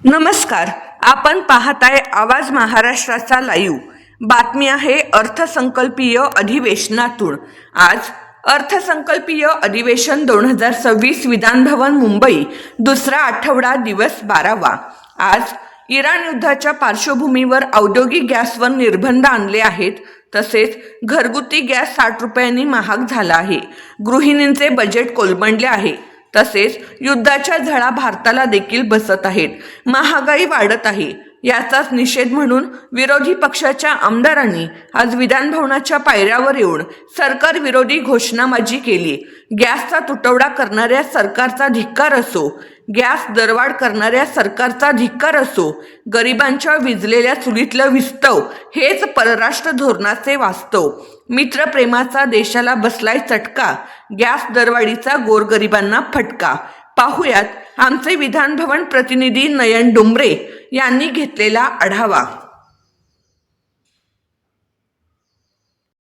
नमस्कार. आपण पाहताय आवाज महाराष्ट्राचा लाईव्ह. बातमी आहे अर्थसंकल्पीय अधिवेशनातून. आज अर्थसंकल्पीय अधिवेशन 2026 विधानभवन मुंबई, दुसरा आठवडा, दिवस 12वा. आज इराण युद्धाच्या पार्श्वभूमीवर औद्योगिक गॅसवर निर्बंध आणले आहेत. तसेच घरगुती गॅस 60 रुपयांनी महाग झाला आहे. गृहिणींचे बजेट कोलमडले आहे. तसेच युद्धाच्या झळा भारताला देखील बसत आहेत. महागाई वाढत आहे. याचाच निषेध म्हणून विरोधी पक्षाच्या आमदारांनी आज विधानभवनाच्या पायऱ्यावर येऊन सरकार विरोधी घोषणाबाजी केली. गॅसचा तुटवडा करणाऱ्या सरकारचा धिक्कार असो, गॅस दरवाढ करणाऱ्या सरकारचा धिक्कार असो, गरिबांच्या विजलेल्या चुलीतलं विस्तव हेच परराष्ट्र धोरणाचे वास्तव. मित्रप्रेमाचा देशाला बसलाय चटका, गॅस दरवाढीचा गोरगरिबांना फटका. पाहुयात आमचे विधानभवन प्रतिनिधी नयन डोंबरे यांनी घेतलेला आढावा.